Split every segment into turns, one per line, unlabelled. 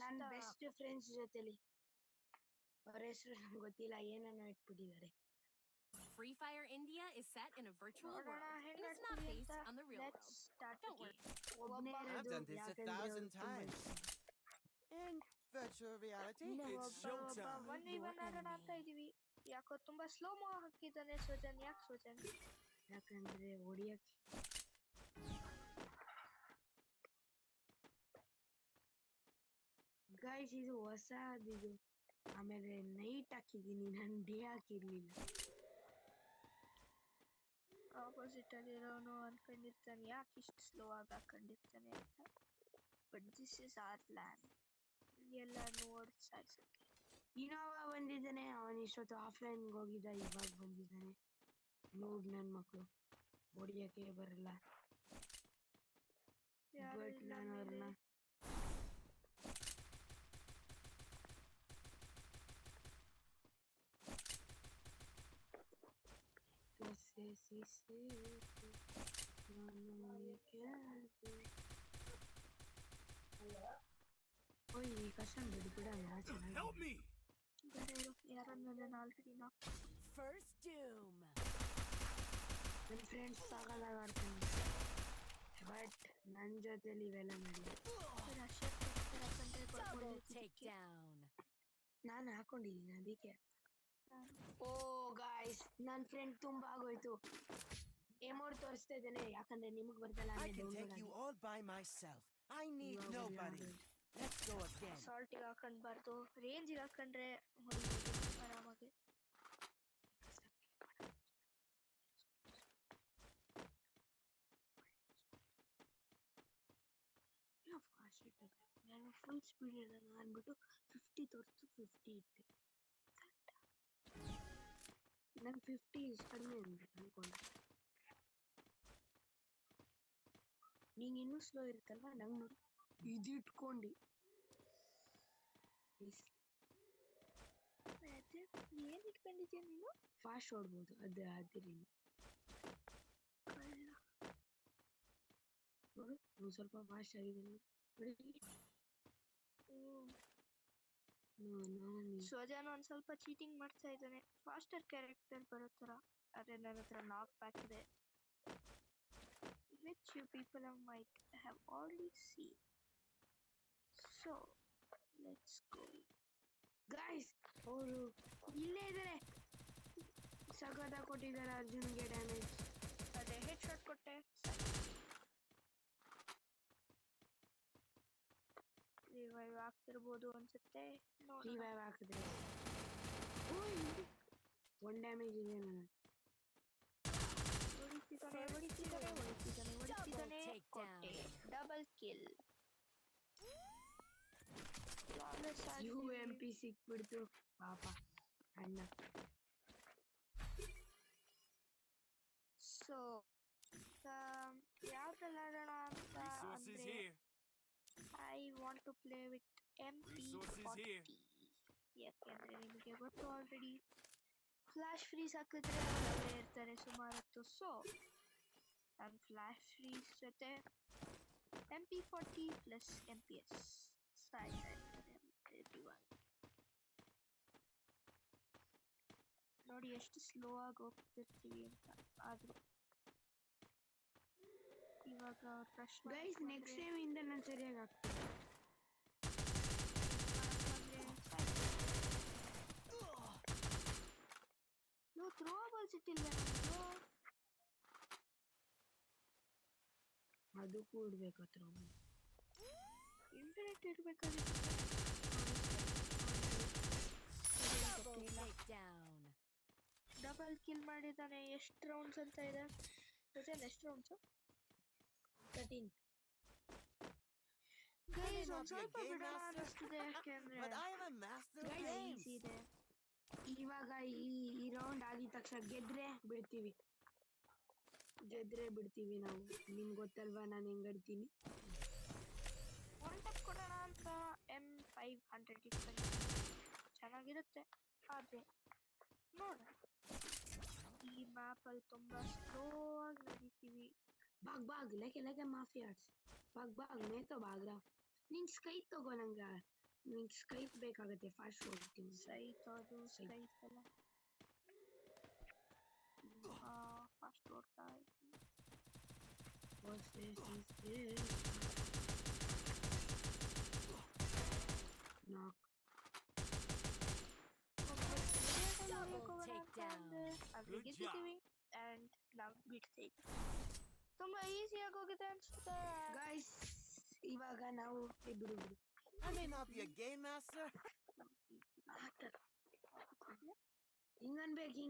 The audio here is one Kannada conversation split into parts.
ನನ್ನ ಬೆಸ್ಟ್ ಫ್ರೆಂಡ್ಸ್ ಜೊತೆಲಿ ಅವರ ಹೆಸರು ನಂಗೆ ಗೊತ್ತಿಲ್ಲ ಏನನ್ನ ಇಟ್ಬಿಟ್ಟಿದ್ದಾರೆ.
Free Fire India is set in a virtual world, and it's not based on the real world. Don't worry.
I've done this 1,000 times. In virtual reality, it's showtime.
ಯಾಕೋ ತುಂಬಾ ಸ್ಲೋ ಮೋ ಹಾಕಿದ್ದಾನೆ ಸೋಜನ್. ಯಾಕೆ ಸೋಜನ್? ಯಾಕಂದ್ರೆ ಹೊಡಿಯಕ್ಕೆ ಗೈಸ್ ಇದು ಹೊಸದಿದು. ಆಮೇಲೆ ನೈಟ್ ಹಾಕಿದೀನಿ, ನಾನು ಡೇ ಹಾಕಿರ್ಲಿಲ್ಲ. ಆಪೋಸಿಟ್ ಅಲ್ಲಿರೋನು ಅನ್ಕೊಂಡಿರ್ತಾನೆ ಯಾಕೆ ಇಷ್ಟು ಸ್ಲೋ ಆಗಿ ಹಾಕೊಂಡಿರ್ತಾನೆ ಅಂತ. But this is our plan. ಎಲ್ಲ ನೋಡಿ ಸಾಯಿಸಕ್ಕೆ. ಇನ್ನೊಬ್ಬ ಬಂದಿದ್ದಾನೆ, ಅವನ ಇಷ್ಟೊತ್ತು ಆಫ್ಲೈನ್ಗೆ ಹೋಗಿದ್ದ, ಇವಾಗ ಬಂದಿದ್ದಾನೆ. ನೋಡ್ ನನ್ ಮಕ್ಳು ಹೊಡಿಯಕ್ಕೆ ಬರಲ್ಲ. ಬಟ್ ನಾನು ಅವ್ರನ್ನ
First Doom.
ನನ್ನ ಫ್ರೆಂಡ್ಸ್ ಸಾಗದಾಗ ಆಡ್ತಾನೆ, ಬಟ್ ನನ್ನ ಜೊತೆಲಿ ಇವೆಲ್ಲ ಮಾಡಿ ನಾನು ಹಾಕೊಂಡಿದ್ದೀನಿ ಅದಕ್ಕೆ. ಓ ಗಾಯ್ಸ್, ನನ್ನ ಫ್ರೆಂಡ್ ತುಂಬಾ ಆಗೋಯ್ತು. ಎಮೋಟ್ ತೋರಿಸ್ತಾ ಇದ್ದೇನೆ ಯಾಕಂದ್ರೆ ನಿಮಗ್ ಬರ್ತಲ್ಲ.
I can take you all by myself. I need nobody. Let's go again.
ಸಾಲ್ಟಿಗೆ ಹಾಕೊಂಡ್ಬಾರ್ದು, ರೇಂಜಿಗೆ ಹಾಕೊಂಡ್ರೆ ಆರಾಮಾಗಿ. ಫಾಸ್ಟ್ ಇಟ್ಟದೆ, ನಾನು ಫುಲ್ ಸ್ಪೀಡ್ ಇರೋಣ ಅಂದ್ಬಿಟ್ಟು 50 ತೋರಿಸ್ತು, 50 ಇಟ್ಟೆ. ನಂಗೆ 50 ಕಡಿಮೆ ಅನ್ಕೊಂಡೆ. ನೀನ್ ಇನ್ನೂ ಸ್ಲೋ ಇರುತ್ತಲ್ವಾ, ನಂಗೆ ನೋಡಿ ಇದು ಇಟ್ಕೊಂಡು ಏನ್ ಇಟ್ಕೊಂಡಿದ್ಯಾ ನೀನು? ಫಾಸ್ಟ್ ಓಡ್ಬೋದು, ಅದು ಅದಿರಿ ನೋಡು, ಸ್ವಲ್ಪ ಫಾಸ್ಟ್ ಆಗಿದೆ. ಸೋಜಾನು ಒಂದ್ ಸ್ವಲ್ಪ ಚೀಟಿಂಗ್ ಮಾಡ್ತಾ ಇದ್ದಾನೆ, ಫಾಸ್ಟರ್ ಕ್ಯಾರೆಕ್ಟರ್ ಬರೋ ತರ. ಆದ್ರೆ ನನ್ನ ಹತ್ರ ನಾಕ್ ಪ್ಯಾಕ್ ಇದೆ, which you people might have already seen. So let's go guys. ಅವರು ಇಲ್ಲೇ ಇದ್ದಾರೆ, ಸಗದ ಕೊಟ್ಟಿದ್ದಾರೆ ಅರ್ಜುನ್ಗೆ ಡ್ಯಾಮೇಜ್. ಅದೇ ಹೆಡ್ ಶಾಟ್ ಕೊಟ್ಟೆ. ರಿವೈವ್ ಆಗ್ತಿರ್ಬೋದು ಅನ್ಸುತ್ತೆ, ರಿವೈವ್ ಹಾಕಿದ್ರೆ 1 ಡ್ಯಾಮೇಜ್ ಇದೆ. ನಾನು ಹೊಡಿತಿದ್ದಾನೆ. Double kill. UMP ಸಿಕ್ಬಿಡ್ತು ಪಾಪ ಅಣ್ಣ. ಸೊ ಯಾವ್ದ್ರಲ್ಲಿ ಆಡೋಣ ಅಂತ ಅಂದ್ರೆ, I want to play with MP40. ಯಾಕೆಂದ್ರೆ ನಿಮಗೆ ಗೊತ್ತು ಆಲ್ರೆಡಿ, ಫ್ಲಾಶ್ ಫ್ರೀಸ್ ಹಾಕಿದ್ರೆ ಅಲ್ಲೇ ಇರ್ತಾರೆ ಸುಮಾರತ್ತು. ಸೊ ನಾನು ಫ್ಲಾಶ್ ಫ್ರೀಸ್ ಜೊತೆ MP40 ಪ್ಲಸ್ MPS ಸಾಯ್ತಾ ಇರ್ತಾರೆ. ನೋಡಿ ಎಷ್ಟು ಸ್ಲೋ ಆಗಿ ಹೋಗ್ತಿರ್ತೀವಿ ಅಂತ. ಆದ್ರೂ ಇವಾಗ ಗೈಸ್ ನೆಕ್ಸ್ಟ್ ಟೈಮ್ ಇಂದ ನಾನು ಸರಿಯಾಗಿ ಆಗ್ತೀನಿ. ನೀವು ಥ್ರೋಬಾಲ್ಸ್ ಇಟ್ಟಿಲ್ವ? ಅದು ಕೂಡ್ಬೇಕು, ಥ್ರೋಬಾಲ್ ಇಂಟರ್ನೆಟ್ ಇರ್ಬೇಕಾಗಿತ್ತು. ಡಬಲ್ ಕಿಲ್ ಮಾಡಿದ್ದಾನೆ. ಎಷ್ಟು ರೌಂಡ್ಸ್ ಅಂತ ಇದೆ? ಎಷ್ಟು ರೌಂಡ್ಸ್? 13. ಗೈಸ್ ಒಂದ್ ಸ್ವಲ್ಪ ಬಿಡೋಣ ಅನಿಸ್ತಿದೆ, ಯಾಕೆಂದ್ರೆ ಈಸಿ ಇದೆ. ಇವಾಗ ಈ ರೌಂಡ್ ಆಗಿದ ತಕ್ಷಣ ಗೆದ್ರೆ ಬಿಡ್ತೀವಿ ನಾವು. ನಿಮ್ಗೆ ಗೊತ್ತಲ್ವಾ ನಾನು ಹೆಂಗ್ ಆಡ್ತೀನಿ. ಒನ್ ಟಪ್ ಕೊಡೋಣ ಅಂತ M500 ಇಟ್ಕೊಂಡು ಚೆನ್ನಾಗಿರುತ್ತೆ. ಆದ್ರೆ ನೋಡೋಣ, ಈ ಮ್ಯಾಪ್ ಅಲ್ಲಿ ತುಂಬಾ ಸ್ಲೋ ಆಗಿ ನಡೀತೀವಿ. भाग लेके माफियाट्स भाग मैं तो भाग रहा. ನೀನ್ ಸ್ಕೈ ತಗೋ, ನಂಗೆ
ನಿಂಗೆ ಸ್ಕೈಪ್ ಬೇಕಾಗುತ್ತೆ ಫಾಸ್ಟ್ ಹೋಗ್ತೀನಿ
ಸೈಟ್ ಅದು ಸ್ಕೈಪ್ ಅಲ್ಲ ಫಾಸ್ಟ್ ಓಡ್ತಾ ಇದ್ದೀನಿ ಆದ್ರೆ ಗೆದ್ದಿದ್ದೀವಿ ಅಂಡ್ ನಾವು ಬಿಡ್ತೀವಿ ತುಂಬಾ ಈಸಿಯಾಗಿ ಹೋಗಿದೆ ಅನ್ಸುತ್ತೆ
ಗೈಸ್ ಇವಾಗ ನಾವು ಬಿಡು
I may not be a game master.
ಹಿಂಗನ್ಬೇಕು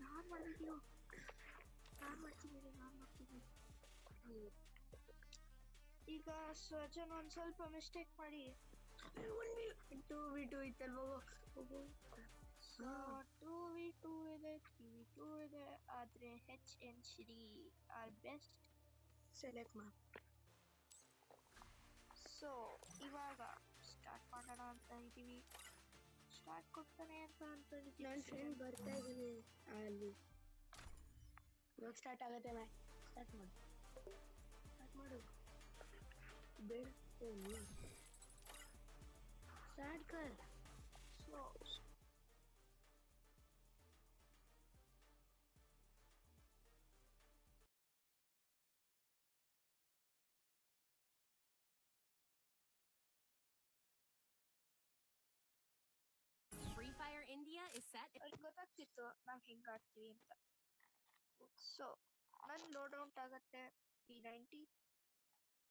ನಾನ್ ಮಾಡ್ತೀನಿ ಈಗ ಸ್ವಜನ್ ಒಂದ್ ಸ್ವಲ್ಪ ಮಿಸ್ಟೇಕ್ ಮಾಡಿ
2v2 ಇತ್ತಲ್ವ
2v2 ಇದೆ 3v2 ಇದೆ ಆದ್ರೆ H N Shri are best
select ಮಾ
ಸೊ ಇವಾಗ ಸ್ಟಾರ್ಟ್ ಮಾಡೋಣ ಅಂತ ಇದೀವಿ ಸ್ಟಾರ್ಟ್ ಕೊಡ್ತಾನೆ ಅಂತ ಅನ್ಕೊಂಡಿದ್ದೀವಿ
ನನ್ನ ಫ್ರೆಂಡ್ ಬರ್ತಾ ಇದ್ದಾನೆ ಅಲ್ಲಿ ಇವಾಗ ಸ್ಟಾರ್ಟ್ ಆಗುತ್ತೆ ಮ್ಯಾಚ್ ಸ್ಟಾರ್ಟ್ ಮಾಡು ಬೇಡ ಸ್ಟಾರ್ಟ್ ಕರ್
so
Free Fire India is set.
ಅವ್ರಿಗೆ ಗೊತ್ತಾಗ್ತಿತ್ತು ನಾವು ಹೆಂಗ್ ಆಡ್ತೀವಿ ಅಂತ ಸೊ ನನ್ ಲೋಡ್ ಔಟ್ ಆಗತ್ತೆ P90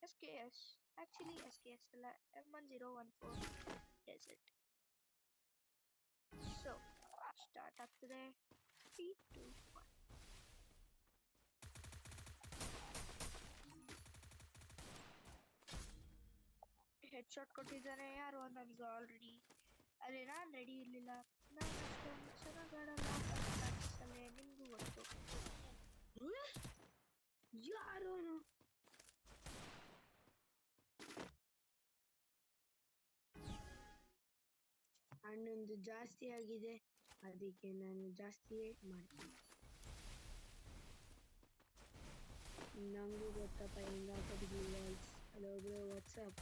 SKS ಆಕ್ಚುಲಿ SKS ಅಲ್ಲ M1014 ಡೆಸರ್ಟ್ ಸೊ ಸ್ಟಾರ್ಟ್ ಆಗ್ತದೆ 3 2 1 ಹೆಡ್ ಶಾಟ್ ಕೊಟ್ಟಿದ್ದಾರೆ ಯಾರು ನನಗೆ ಆಲ್ರೆಡಿ ಅದೇ ನಾನು ರೆಡಿ ಇರಲಿಲ್ಲ ನಾನು ಅಷ್ಟೊಂದು ಚೆನ್ನಾಗಿ ಆಡಲ್ಲ ಪ್ರಾಕ್ಟೀಸಲ್ಲೇ ನಿಮಗೂ ಗೊತ್ತು
ಯಾರು ಹಣ್ಣೊಂದು ಜಾಸ್ತಿ ಆಗಿದೆ ಅದಕ್ಕೆ ನಾನು ಜಾಸ್ತಿ ವೇಟ್ ಮಾಡ್ತೀನಿ ನಂಗೂ ಗೊತ್ತಪ್ಪ ಹೆಂಗ hello bro WhatsApp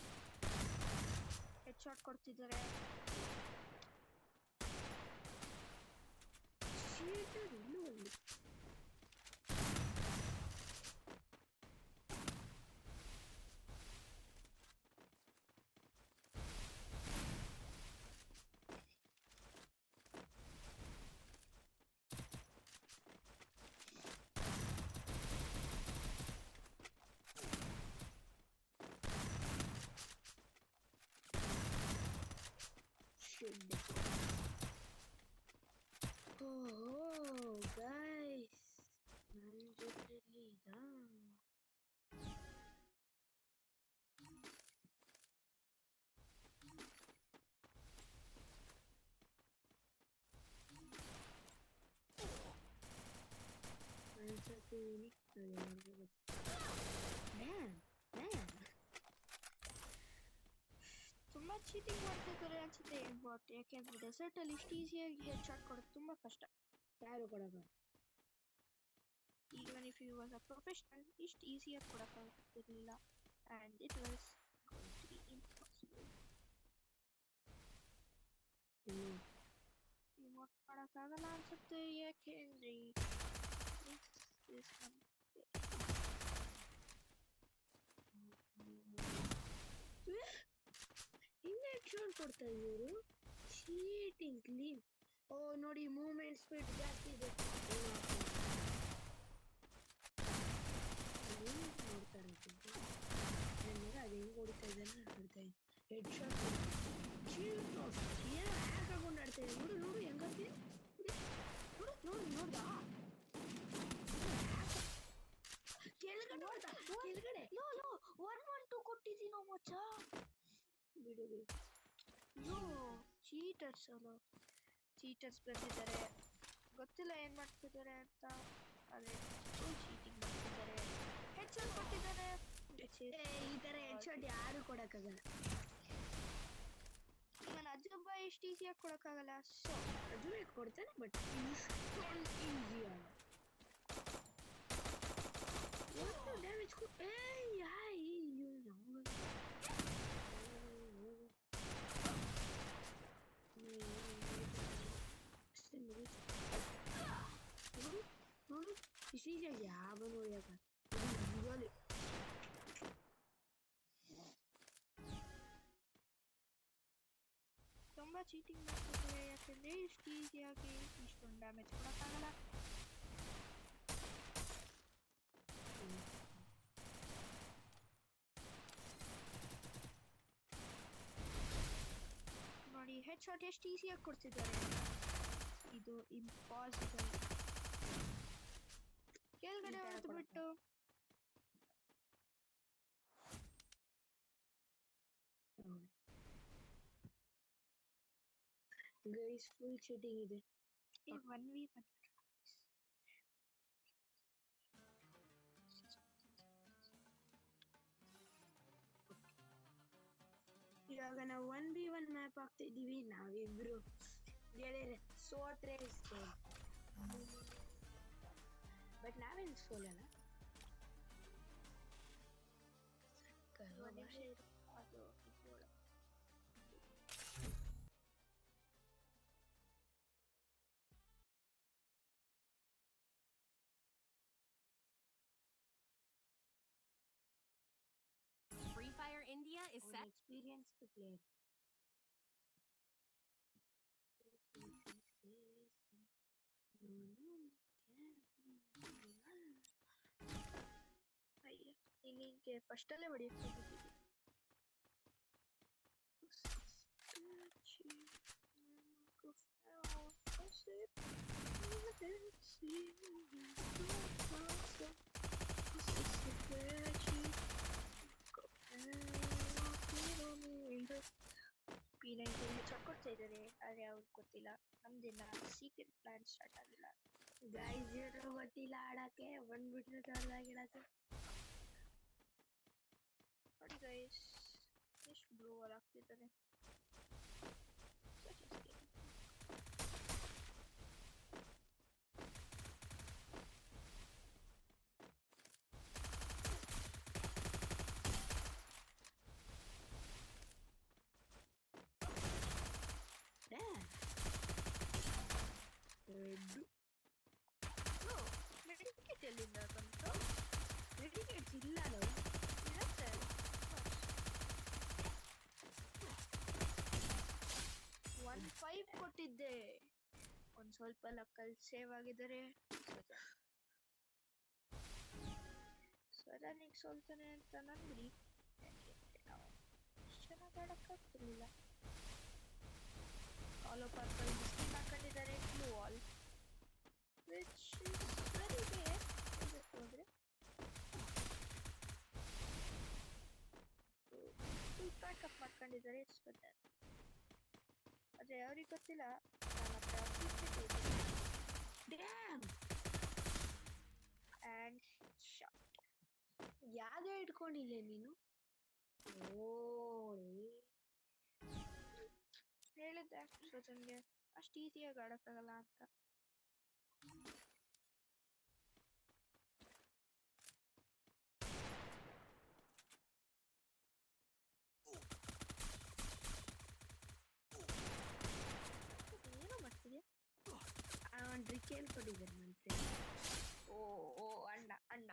head shot ಕೊಡ್ತಿದ್ದಾರೆ
ಇನ್ನೂ ಒಂದು ಸತ್ತಿದ್ದೀನಿ.
ತುಂಬಾ ಚೀಟಿಂಗ್ ಮಾಡ್ತಿದ್ದಾರೆ ಅನ್ಸುತ್ತೆ ಬಾಟ್. ಯಾಕೆಂದ್ರೆ ಡೆಸರ್ಟ್ ಅಲ್ಲಿ ಇಷ್ಟು ಈಸಿಯಾಗಿ ಹೆಡ್ ಶಾಟ್ ಕೊಡೋದು ತುಂಬಾ ಕಷ್ಟ.
ಯಾರು ಕೊಡೋದು?
Even if he was a professional, ಇಷ್ಟು ಈಸಿಯಾಗಿ ಕೊಡೋಕ್ಕಾಗ್ತಿರ್ಲಿಲ್ಲ. And it was going to be impossible. Remote ಮಾಡೋಕ್ಕಾಗಲ್ಲ ಅನ್ಸುತ್ತೆ, ಯಾಕೆಂದ್ರೆ
ಹಿಂಗೆ ಹೆಡ್ ಕೊಡ್ತಾ ಇವರು ಚೀಟಿಂಗ್ ಲೀವ್. ಓ ನೋಡಿ ಮೂವ್ಮೆಂಟ್ ಸ್ಪೀಡ್ ಜಾಸ್ತಿ ಇದೆ. ನೋಡ್ತಾರೆ ನನಗೆ ಅದು ಹೆಂಗೆ ಹೊಡಿತಾ ಇದ್ದಾನೆ ನೋಡ್ತಾ ಇದ್ದೆ. ಹೆಡ್ ಶಾಟ್ ಏನೋ ಹ್ಯಾಕ್ ಹಾಕೊಂಡು ಆಡ್ತಾ ಇದೆ. ನೋಡು ನೋಡು ಹೆಂಗಾಗ್ತಿದೆ. ನೋಡು ನೋಡು ನೋಡ್ದಾ ಕೆಳಗಡೆ ಕೆಳಗಡೆ
1-1-2 ಕೊಟ್ಟಿದ್ದೀನೋ ಮಚ್ಚ.
ಬಿಡು ಬಿಡು.
ಅಯ್ಯೋ ಚೀಟರ್ಸ್ ಅಲ್ಲ, ಚೀಟರ್ಸ್ ಬಂದಿದ್ದಾರೆ. ಗೊತ್ತಿಲ್ಲ ಏನ್ ಮಾಡ್ತಿದ್ದಾರೆ ಅಂತ. ಅದೇ ಚೀಟಿಂಗ್ ಮಾಡ್ತಿದ್ದಾರೆ. ಹೆಡ್ ಶಾಟ್ ಕೊಟ್ಟಿದ್ದಾರೆ.
ಈ ತರ ಹೆಡ್ ಶಾಟ್ ಯಾರು ಕೊಡಕ್ಕಾಗಲ್ಲ.
ಇವನ್ ಅಜುಬ ಎಷ್ಟು ಈಸಿಯಾಗಿ ಕೊಡಕ್ಕಾಗಲ್ಲ. ಸೊ
ಅಜುಬೆ ಕೊಡ್ತಾನೆ, ಬಟ್ ಇಷ್ಟೊಂದು ಈಸಿ ಅಲ್ಲ. ಒಂದು ಡ್ಯಾಮೇಜ್ ನೋಡು ಇಷ್ಟು ಈಸಿಯಾಗಿ ಯಾವ ನೋಡ್ಯಾಕ
ತುಂಬಾ ಚೀಟಿಂಗ್ ಮಾಡ್ತಿದ್ದಾರೆ. ಯಾಕಂದ್ರೆ ಇಷ್ಟು ಈಸಿಯಾಗಿ ಇಷ್ಟೊಂದು ಡ್ಯಾಮೇಜ್ ಕೊಡಕ್ಕಾಗಲ್ಲ. ನೋಡಿ ಹೆಡ್ ಶಾಟ್ ಎಷ್ಟು ಈಸಿಯಾಗಿ ಕೊಡ್ತಿದ್ದಾರೆ. ಇದು ಇಂಪಾಸಿಬಲ್. ಕೆಳಗಡೆ ಹೊಡೆದು ಬಿಟ್ಟು
ಗೈಸ್ ಫುಲ್ ಚೀಟಿಂಗ್ ಇದೆ.
1v1
ಇವಾಗ ನಾವು 1v1 ಮ್ಯಾಪ್ ಆಗ್ತಾ ಇದೀವಿ. ನಾವಿಬ್ರು ಗೆಳೆಯರೆ ಸೋತ್ರೆ ಸೋಲ್, ಬಟ್ ನಾವೇನು ಸೋಲಲ್ಲ.
ಅದು
Free Fire India is set.
Experienced player.
ನಿನಗೆ ಫಸ್ಟ್ ಅಲ್ಲೇ ಹೊಡೆಯಕ್ಕೆ ಹೋಗಿದ್ದೀವಿ. P90 ಹೆಡ್ ಕೊಡ್ತಾ ಇದ್ದಾರೆ. ಆದ್ರೆ ಅವ್ರಿಗೆ ಗೊತ್ತಿಲ್ಲ ನಮ್ದಿನ್ನ ಸೀಕ್ರೆಟ್ ಪ್ಲಾನ್ ಸ್ಟಾರ್ಟ್ ಆಗಿಲ್ಲ.
ಗೈಸ್ ಏನೋ ಗೊತ್ತಿಲ್ಲ ಆಡಕ್ಕೆ, ಬಂದ್ಬಿಟ್ರೆ ದೊಡ್ಡದಾಗಿಡಕ್ಕೆ.
ನೋಡಿ ಗೈಸ್ ಎಷ್ಟು ಬ್ಲೂ ವಾಲ್ ಆಗ್ತಿದ್ದಾರೆ. ಮೆಡಿಕೇಟ್ ಎಲ್ಲಿಂದ ಬಂತು?
ಮೆಡಿಕೇಟ್ಸ್ ಇಲ್ಲ
ಇರುತ್ತೆ. 1-5 ಕೊಟ್ಟಿದ್ದೆ. ಒಂದ್ ಸ್ವಲ್ಪ ಲಕ್ಕಲ್ಲಿ ಸೇವ್ ಆಗಿದ್ದಾರೆ. ಸ್ವರಾನಿಗೆ ಸೋಲ್ತಾನೆ ಅಂತ ನಂಬಿಡಿ. ಯಾಕೆಂದ್ರೆ ನಾವು ಚೆನ್ನಾಗಿ ಆಡಕ್ಕಾಗ್ತಿರ್ಲಿಲ್ಲ. ಆಲ್ ಓ ಪರ್ಪಲ್ ಸ್ಕಿನ್ ಹಾಕೊಂಡಿದ್ದಾರೆ. Blue wall which is very rare. ಹೋದ್ರೆ ಫುಲ್ ಪ್ಯಾಕಪ್ ಮಾಡ್ಕೊಂಡಿದ್ದಾರೆ. ಆದ್ರೆ ಅವ್ರಿಗೆ ಗೊತ್ತಿಲ್ಲ ನನ್ನ ಹತ್ರ ಸೀಕ್ರೆಟ್ ಇದೆ.
ಡ್ಯಾಮ್ ಯಾವ್ದೇ ಇಟ್ಕೊಂಡಿಲ್ಲ ನೀನು
ಹೇಳಿದ್ದೆ ಸ್ವತಂಗೆ ಅಷ್ಟು ಈಸಿಯಾಗಿ ಆಡಕ್ಕಾಗಲ್ಲ ಅಂತ. ಏನೋ ಮಾಡ್ತಿದ್ಯಾ?
ಟ್ರಿಕ್ ಹೇಳ್ಕೊಟ್ಟಿದ್ದಾರೆ ನನ್ನ ಫ್ರೆಂಡ್.
ಓ ಅಣ್ಣ ಅಣ್ಣ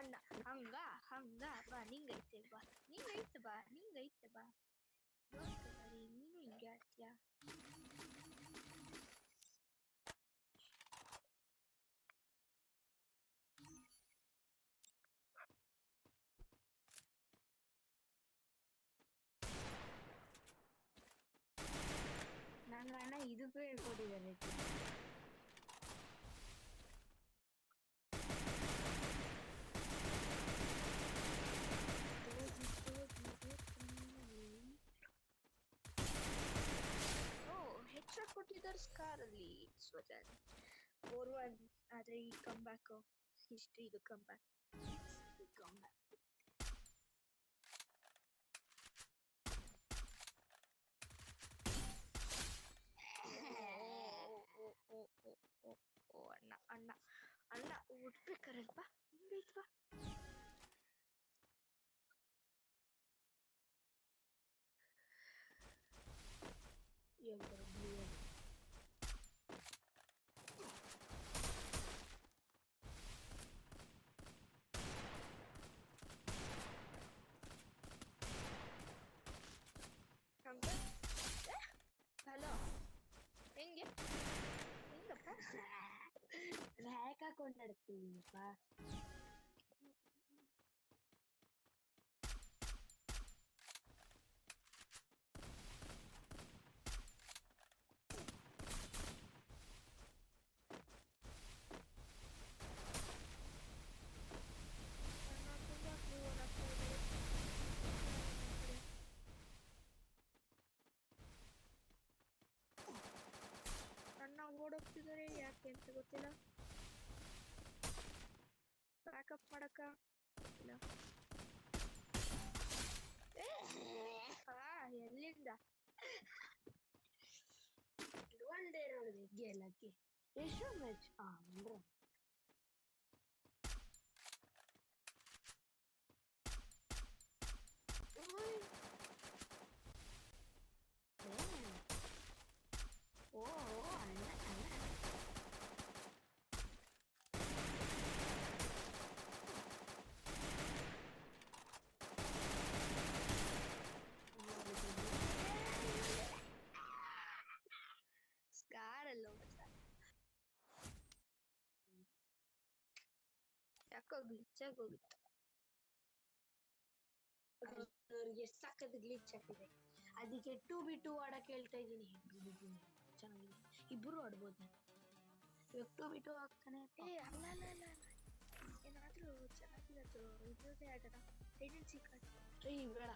ಅಣ್ಣ ಹಂಗ ಹಂಗ ಬಾ ನಿಂಗೈತೆ ಬಾ ನಿಂಗೈತೆ ಬಾ ನಿಂಗೈತೆ ಬಾ ನೋಡ್ಕೊಬಾರಿ ನೀನು ಹಿಂಗೆ ಆಡ್ತೀಯಾ?
ನನ್ನ ಅಣ್ಣ ಇದಕ್ಕೂ ಹೇಳ್ಕೊಟ್ಟಿದ್ದಾರೆ.
ಹೆಡ್ಶಾಟ್ ಕೊಟ್ಟಿದ್ದಾರೆ ಸ್ಕಾರ್ ಅಲ್ಲಿ ಸ್ವತಂತ್ರ 4-1 ಆದ್ರೆ ಈ ಕಮ್ ಬ್ಯಾಕ್ ಹಿಸ್ಟ್ರಿ ಇದು ಕಮ್ ಬ್ಯಾಕ್ ಓ ಅಣ್ಣ ಅಣ್ಣ ಅಣ್ಣ ಉಟ್ಬೇಕಾರಲ್ವಾ ಹಿಂಗೈತ್ವಾ? ಹಲೋ ಹೆಂಗೆ ಹೆಂಗಪ್ಪ?
ಹ್ಯಾಕ್ ಹಾಕೊಂಡು ನಡ್ತೀನಿಪ್ಪ.
ಅಣ್ಣ ಓಡೋಗ್ತಿದ್ದಾರೆ ಯಾಕೆ ಅಂತ ಗೊತ್ತಿಲ್ಲ. ಬ್ಯಾಕಪ್ ಮಾಡಕ್ಕ ಗೊತ್ತಿಲ್ಲ. ಎಲ್ಲಿಂದ
ಒಂದೇ ನೋಡಿದೆ ಗೆಲ್ಲಕ್ಕೆ ಎಷ್ಟು ಮ್ಯಾಚ್ ಅಂದ್ರೆ
ಸ್ಕಾರಲ್ಲೋ ಮಚ್ಚ ಯಾಕೋ ಗ್ಲಿಚ್ಚಾಗಿ ಹೋಗಿತ್ತು.
ಅವ್ರಿಗೆ ಸಖತ್ ಗ್ಲಿಚ್ ಆಗ್ತಿದೆ. ಅದಕ್ಕೆ 2v2 ಆಡಕ್ಕೆ ಹೇಳ್ತಾ ಇದ್ದೀನಿ. 2v2 ಚೆನ್ನಾಗಿದೆ, ಇಬ್ರು ಆಡ್ಬೋದು. ಇವಾಗ 2v2 ಆಗ್ತಾನೆ.
ಅಲ್ಲ ಏನಾದ್ರೂ ಚೆನ್ನಾಗಿರೋದು ಇದ್ರದ್ದೇ ಆಡೋಣ. ಏಜೆನ್ಸಿ ಕಾರ್ಡ್
ಬೇಡ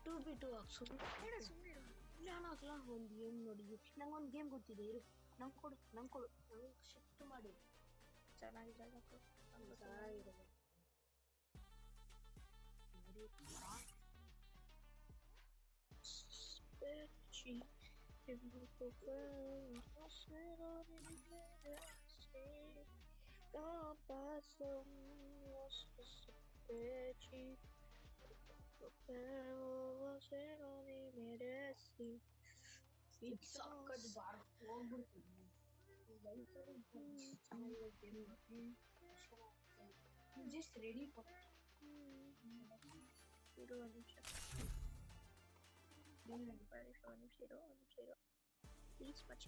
2v2 ಸುಮ್ಮನೆ ನಾನು ಅಸಲ ಒಂದು ಗೇಮ್ ನೋಡಿ ನಂಗೊಂದು ಗೇಮ್ ಗೊತ್ತಿದೆ ಇರು. ನಂಗೆ ಕೊಡು ನಂಗೆ ಶಿಫ್ಟ್ ಮಾಡಿ
ಚೆನ್ನಾಗಿರೋದು
ಚೆನ್ನಾಗಿರೋದು. ಸಕ್ಕತ್ ಬಾರ್ ಹೋಗ್ಬಿಡ್ತೀನಿ. ಜಸ್ಟ್ ರೆಡಿ
ಇರು ಒಂದು ನಿಮಿಷ ಪ್ಲೀಸ್ ಮಚ್ಚ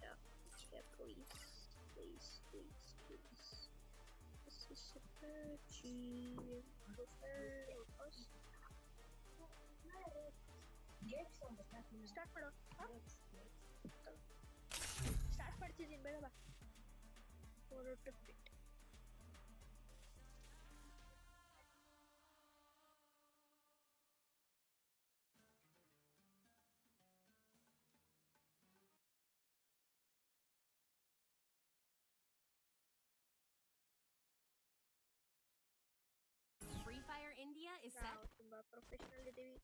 please this is super cheap start ಮಾಡು. ಸ್ಟಾರ್ಟ್ ಮಾಡ್ತಿದ್ದೀನಿ ಬೇಗ ಬಾ. ಹೊರಟು ಬಿಟ್ಟು
Free Fire India set.
ತುಂಬಾ ಪ್ರೊಫೆಷನಲ್ ಇದೀವಿ.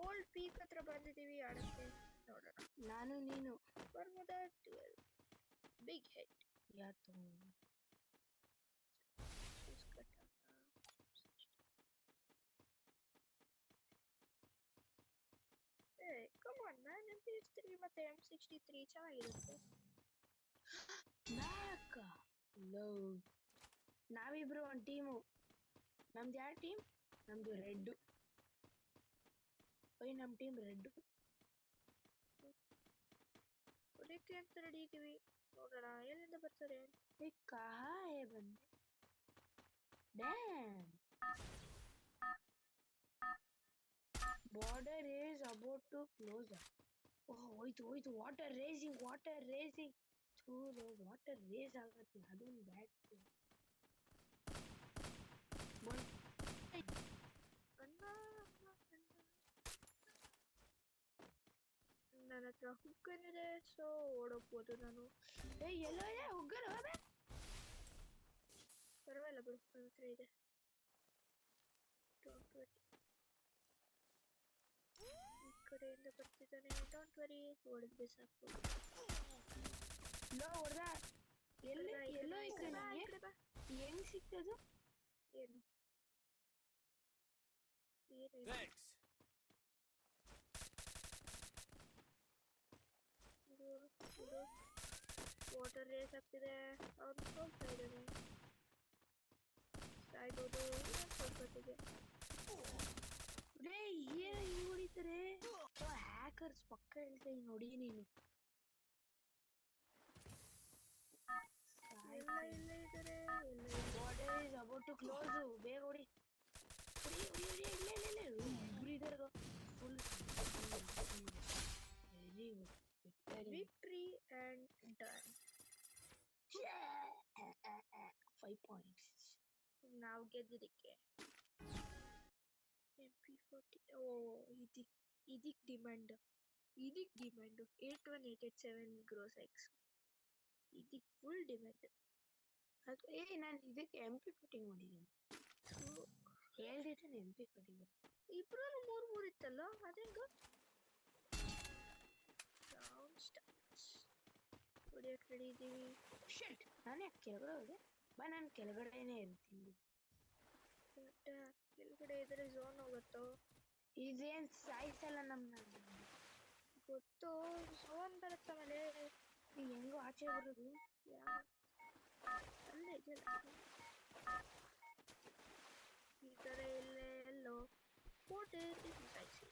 ಓಲ್ಡ್ ಪೀಕ್ ಹತ್ರ ಬಂದಿದೀವಿ ಆಡಕ್ಕೆ. ನೋಡೋಣ.
ನಾನು ನೀನು
ಬರ್ಮುದಾ 12 ಬಿಗ್ ಹೆಡ್.
ಯಾತು
ಕಮ್ ಆನ್ ಮ್ಯಾನ್, MP3 ಮತ್ತೆ M63 ಚೆನ್ನಾಗಿರುತ್ತೆ.
ನಾವಿಬ್ರು ಒಂದು ಟೀಮು. ನಮ್ದು ಯಾವ ಟೀಮ್? ನಮ್ದು ರೆಡ್. ನಮ್ಮ ಟೀಮ್ ರೆಡ್.
ಹೊಡಿಕೆ ಅಂತ ರೆಡಿ ಇದೀವಿ. ನೋಡೋಣ ಎಲ್ಲಿಂದ ಬರ್ತಾರೆ.
ಕಹಾ ಹೇ ಬಂದೆ? Dam. Border is about to close up. ಹೋಯ್ತು ವಾಟರ್ ರೇಸಿಂಗ್. ವಾಟರ್ ರೇಸ್ ಆಗತ್ತೆ. ಅದೊಂದು ಬ್ಯಾಡ್.
ನನ್ನ ಹತ್ರ ಹುಗ್ಗನ್ ಇದೆ, ಸೊ ಓಡೋಗ್ಬೋದು ನಾನು.
ಎಲ್ಲೋ ಇದೆ ಹುಗ್ಗನ್.
ಪರವಾಗಿಲ್ಲ ಬಿಡು, ನನ್ನ ಹತ್ರ ಇದೆ. Don't worry. ಈ ಕಡೆಯಿಂದ ಬರ್ತಿದ್ದಾನೆ. ಡೋಂಟ್ ವರಿ, ಹೊಡೆದ್ವಿ ಸಾಕು.
ಹೊಡೆದ. ಎಲ್ಲೋ ಈ ಕಡೆ ಹೆಂಗ್ ಸಿಕ್ತದು?
ಏನು ವಾಟರ್ ರೇಸ್ ಆಗ್ತಿದೆ. ಅವ್ನು ಸೋಲ್ತಾ ಇದ್ದಾನೆ. ಸಾಯ್ಬೋದು ಸ್ವಲ್ಪತ್ತಿಗೆ.
ಏನು ಹಿಂಗ್ ಹೊಡಿತಾರೆ? ಹ್ಯಾಕರ್ಸ್ ಪಕ್ಕ ಹೇಳ್ತಾ ನೋಡಿ ನೀನು.
ಎಲ್ಲ ಇದ್ದಾರೆ.
Border is about to close. ಬೇಗ ಹೊಡಿ.
Victory and done.
5 points.
ನಾವು ಗೆದ್ದಿದ್ದಕ್ಕೆ MP40. ಇದಕ್ಕೆ ಡಿಮ್ಯಾಂಡ್ 81887 ಗ್ರೋಸ್ ಎಕ್ಸ್. ಇದಕ್ಕೆ ಫುಲ್ ಡಿಮ್ಯಾಂಡ್.
ನಾನು ಇದಕ್ಕೆ MP40 ಮಾಡಿದ್ದೀನಿ. ಹೇಳ್ದಿದ್ರೆ MP40
ಇಬ್ರು 3 ಇತ್ತಲ್ಲ, ಅದೇಂಗ ಹೊಡಿಯಕ್ಕೆ ರೆಡಿ ಇದ್ದೀವಿ.
ನಾನು ಯಾಕೆ ಕೆಳಗಡೆ ಹೋದೆ? ನಾನು ಕೆಳಗಡೆನೇ ಇರ್ತೀನಿ.
ಕೆಳಗಡೆ ಇದ್ರೆ ಝೋನ್ ಹೋಗುತ್ತೋ?
ಇದೇನ್ ಸಾಯಿಸಲ್ಲ ನಮ್ಮನ್ನ.
ಗೊತ್ತು, ಝೋನ್ ಬರುತ್ತೆ. ಆಮೇಲೆ
ಹೆಂಗೋ ಆಚೆ ಬರೋದು?
ಅಲ್ಲೇ ಇದೆಯಲ್ಲ ಈ ಕಡೆ. ಎಲ್ಲೋ ಕೋಟೆ ಸಾಯಿಸಿ.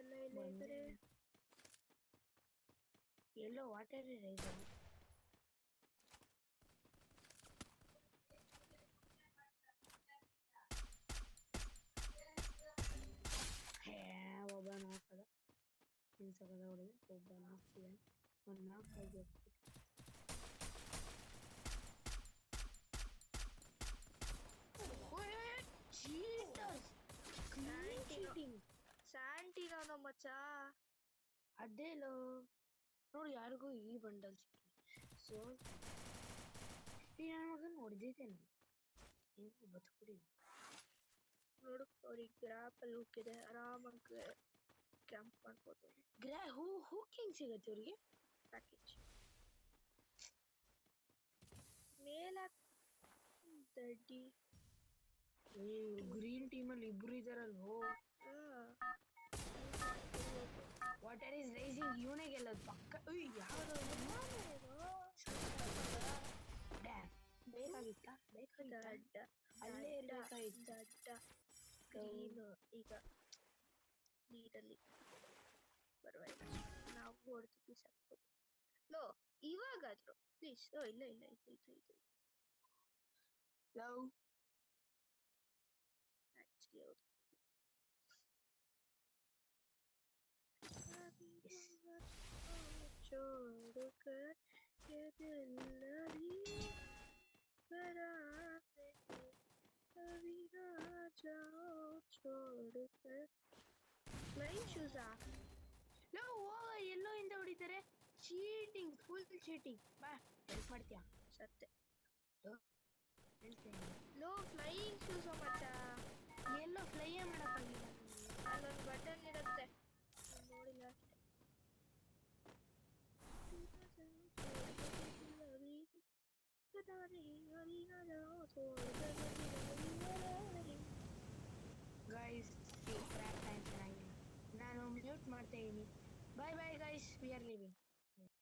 ಎಲ್ಲ ಇದ್ದಾರೆ.
ಎಲ್ಲೋ ವಾಟರ್ ರೈಸ್. ಒಬ್ಬ ನಾಲ್ಕದ ಇನ್ಸಕದ ಹೊಡೆದು ಒಬ್ಬ ನಾಲ್ಕು ಒಂದು 4
ಸ್ಯಾಂಟಿನೋ ಮಚ್ಚ.
ಅದೇಲೋ ನೋಡಿ, ಯಾರಿಗೂ ಈ ಬಂಡಲ್ ಸೊ ನಾನು ಹೊಡೆದಿದ್ದೇನೆ. ಏನು ಬದುಕುಡಿ
ನೋಡು, ಅವ್ರಿಗೆ ಗ್ರಾಪಲ್ಲಿ ಹೋಗಿದೆ. ಆರಾಮಾಗಿ ಕ್ಯಾಂಪ್ ಮಾಡ್ಬೋದು.
ಹೂಕಿಂಗ್ ಸಿಗತ್ತೆ ಅವ್ರಿಗೆ
ಪ್ಯಾಕೇಜ್ ಮೇಲ ದಡ್ಡಿ.
ಗ್ರೀನ್ ಟೀಮಲ್ಲಿ ಇಬ್ರು ಇದಾರಲ್ವೋ. Water is rising. ಇವನೇ ಗೆಲ್ಲೋದು ಪಕ್ಕ. ಯಾವುದು ಬೇಕಾಗಿತ್ತಾ? ಅಲ್ಲೇ ಇರಬೇಕಾಗಿತ್ತು.
ಗ್ರೀನ್ ಈಗ ನೀರಲ್ಲಿ ಪರವಾಗಿಲ್ಲ, ನಾವು ಹೊಡೆದು ಬಿಸಾಕ್ಬೋದು. ಲೋ ಇವಾಗಾದ್ರು ಪ್ಲೀಸ್. ಇಲ್ಲ
ಲವ್
ಆಕ್ಚುಲಿ ಹೌದು. छोड़कर ये दिल अभी बराते अभी ना जाओ छोड़कर. ಫ್ಲೈಯಿಂಗ್ ಶೂಸಾ?
ಎಲ್ಲೋ ಇಂದ ಹೊಡಿತಾರೆ. Cheating, full cheating. ಬಾ ಹೆಲ್ಪ್ ಮಾಡ್ತೀಯಾ?
ಸತ್ತೆ.
ಹೇಳ್ತೇನೆ.
ಲೋ ಫ್ಲೈಯಿಂಗ್ ಶೂಸ್ ಮಚ್ಚ.
ಎಲ್ಲೋ ಫ್ಲೈಯೇ ಮಾಡಕ್ಕಾಗಿಲ್ಲ.
ಅಲ್ಲೊಂದು ಬಟನ್ ಇರುತ್ತೆ ನೋಡಿಲ್ಲ ಅಷ್ಟೇ.
ಗೈಸ್ ಟ್ರ್ಯಾಕ್ ಟೈಮ್ ಚೆನ್ನಾಗಿಲ್ಲ. ನಾನು ಮ್ಯೂಟ್ ಮಾಡ್ತಾ ಇದೀನಿ. Bye bye guys, we are living.